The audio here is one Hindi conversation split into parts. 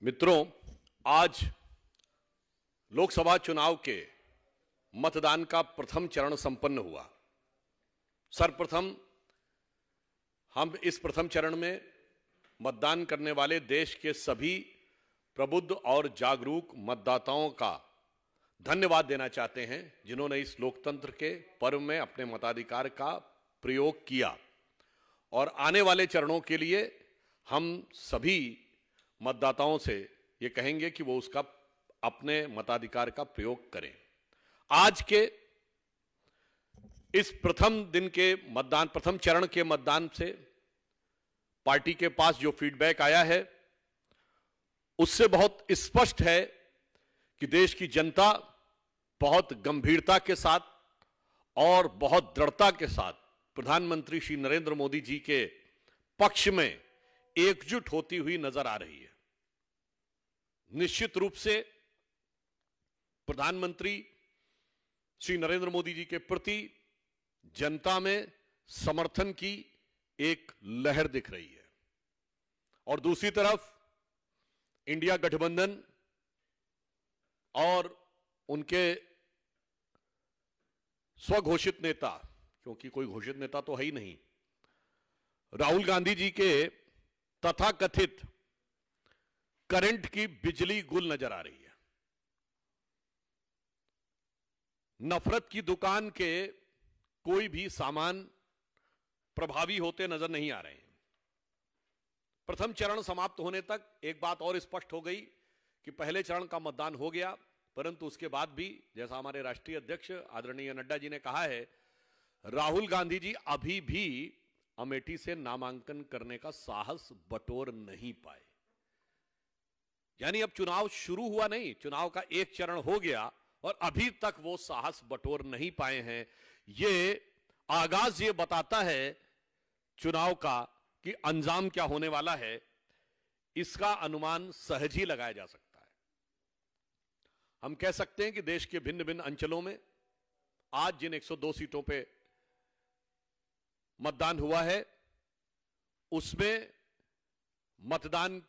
मित्रों, आज लोकसभा चुनाव के मतदान का प्रथम चरण संपन्न हुआ। सर्वप्रथम हम इस प्रथम चरण में मतदान करने वाले देश के सभी प्रबुद्ध और जागरूक मतदाताओं का धन्यवाद देना चाहते हैं, जिन्होंने इस लोकतंत्र के पर्व में अपने मताधिकार का प्रयोग किया। और आने वाले चरणों के लिए हम सभी मतदाताओं से ये कहेंगे कि वो उसका अपने मताधिकार का प्रयोग करें। आज के इस प्रथम दिन के मतदान, प्रथम चरण के मतदान से पार्टी के पास जो फीडबैक आया है उससे बहुत स्पष्ट है कि देश की जनता बहुत गंभीरता के साथ और बहुत दृढ़ता के साथ प्रधानमंत्री श्री नरेंद्र मोदी जी के पक्ष में एकजुट होती हुई नजर आ रही है। निश्चित रूप से प्रधानमंत्री श्री नरेंद्र मोदी जी के प्रति जनता में समर्थन की एक लहर दिख रही है और दूसरी तरफ इंडिया गठबंधन और उनके स्वघोषित नेता, क्योंकि कोई घोषित नेता तो है ही नहीं, राहुल गांधी जी के तथाकथित करंट की बिजली गुल नजर आ रही है। नफरत की दुकान के कोई भी सामान प्रभावी होते नजर नहीं आ रहे हैं। प्रथम चरण समाप्त होने तक एक बात और स्पष्ट हो गई कि पहले चरण का मतदान हो गया, परंतु उसके बाद भी, जैसा हमारे राष्ट्रीय अध्यक्ष आदरणीय नड्डा जी ने कहा है, राहुल गांधी जी अभी भी अमेठी से नामांकन करने का साहस बटोर नहीं पाए। यानी अब चुनाव शुरू हुआ नहीं, चुनाव का एक चरण हो गया और अभी तक वो साहस बटोर नहीं पाए हैं। ये आगाज ये बताता है चुनाव का कि अंजाम क्या होने वाला है, इसका अनुमान सहज ही लगाया जा सकता है। हम कह सकते हैं कि देश के भिन्न भिन्न अंचलों में आज जिन 102 सीटों पे मतदान हुआ है, उसमें मतदान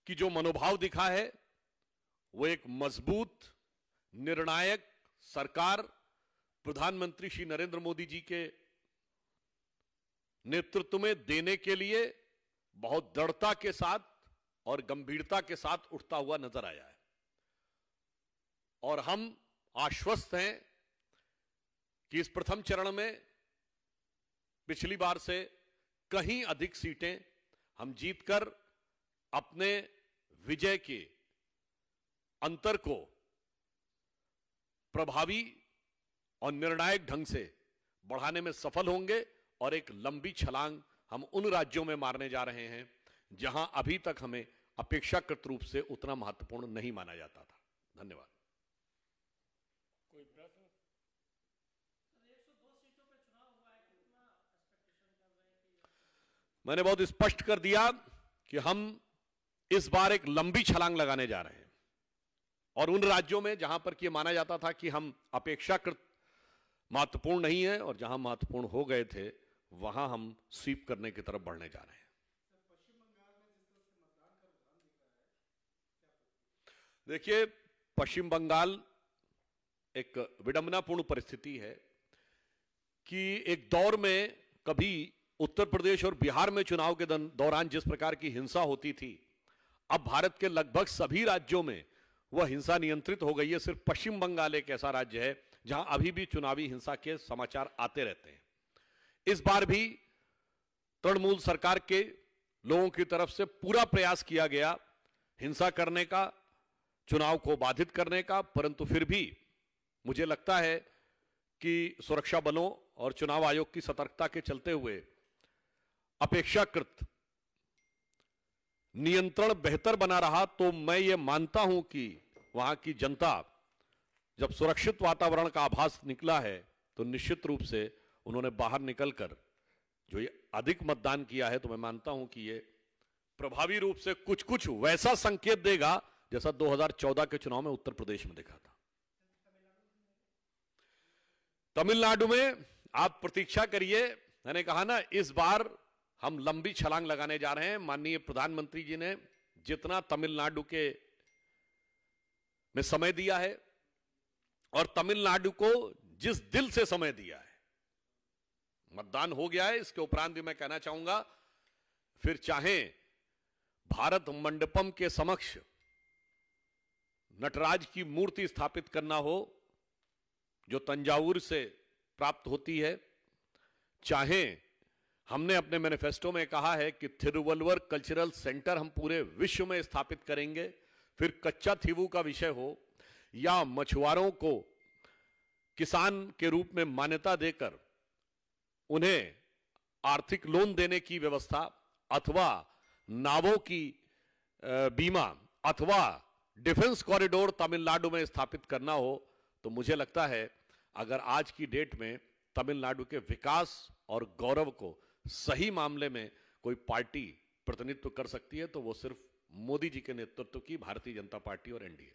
की जो मनोभाव दिखा है वो एक मजबूत, निर्णायक सरकार प्रधानमंत्री श्री नरेंद्र मोदी जी के नेतृत्व में देने के लिए बहुत दृढ़ता के साथ और गंभीरता के साथ उठता हुआ नजर आया है। और हम आश्वस्त हैं कि इस प्रथम चरण में पिछली बार से कहीं अधिक सीटें हम जीतकर अपने विजय के अंतर को प्रभावी और निर्णायक ढंग से बढ़ाने में सफल होंगे और एक लंबी छलांग हम उन राज्यों में मारने जा रहे हैं जहां अभी तक हमें अपेक्षाकृत रूप से उतना महत्वपूर्ण नहीं माना जाता था। धन्यवाद। कोई प्रश्न? 102 सीटों पे चुनाव हुआ है, कितना एक्सपेक्टेशन कर रहे हैं कि? मैंने बहुत स्पष्ट कर दिया कि हम इस बार एक लंबी छलांग लगाने जा रहे हैं और उन राज्यों में जहां पर कि माना जाता था कि हम अपेक्षाकृत महत्वपूर्ण नहीं है और जहां महत्वपूर्ण हो गए थे, वहां हम स्वीप करने की तरफ बढ़ने जा रहे हैं। पश्चिम बंगाल में जिस तरह से मतदान का रुझान दिख रहा है, देखिए, पश्चिम बंगाल एक विडंबनापूर्ण परिस्थिति है कि एक दौर में कभी उत्तर प्रदेश और बिहार में चुनाव के दौरान जिस प्रकार की हिंसा होती थी, अब भारत के लगभग सभी राज्यों में वह हिंसा नियंत्रित हो गई है। सिर्फ पश्चिम बंगाल एक ऐसा राज्य है जहां अभी भी चुनावी हिंसा के समाचार आते रहते हैं। इस बार भी तृणमूल सरकार के लोगों की तरफ से पूरा प्रयास किया गया हिंसा करने का, चुनाव को बाधित करने का, परंतु फिर भी मुझे लगता है कि सुरक्षा बलों और चुनाव आयोग की सतर्कता के चलते हुए अपेक्षाकृत नियंत्रण बेहतर बना रहा। तो मैं ये मानता हूं कि वहां की जनता, जब सुरक्षित वातावरण का आभास निकला है, तो निश्चित रूप से उन्होंने बाहर निकलकर जो ये अधिक मतदान किया है, तो मैं मानता हूं कि ये प्रभावी रूप से कुछ कुछ वैसा संकेत देगा जैसा 2014 के चुनाव में उत्तर प्रदेश में देखा था। तमिलनाडु में आप प्रतीक्षा करिए। मैंने कहा ना, इस बार हम लंबी छलांग लगाने जा रहे हैं। माननीय प्रधानमंत्री जी ने जितना तमिलनाडु के में समय दिया है और तमिलनाडु को जिस दिल से समय दिया है। मतदान हो गया है, इसके उपरांत भी मैं कहना चाहूंगा, फिर चाहे भारत मंडपम के समक्ष नटराज की मूर्ति स्थापित करना हो जो तंजावुर से प्राप्त होती है, चाहे हमने अपने मैनिफेस्टो में कहा है कि थिरुवल्वर कल्चरल सेंटर हम पूरे विश्व में स्थापित करेंगे, फिर कच्चा थीवू का विषय हो या मछुआरों को किसान के रूप में मान्यता देकर उन्हें आर्थिक लोन देने की व्यवस्था, अथवा नावों की बीमा, अथवा डिफेंस कॉरिडोर तमिलनाडु में स्थापित करना हो, तो मुझे लगता है अगर आज की डेट में तमिलनाडु के विकास और गौरव को सही मामले में कोई पार्टी प्रतिनिधित्व कर सकती है तो वो सिर्फ मोदी जी के नेतृत्व की भारतीय जनता पार्टी और एनडीए।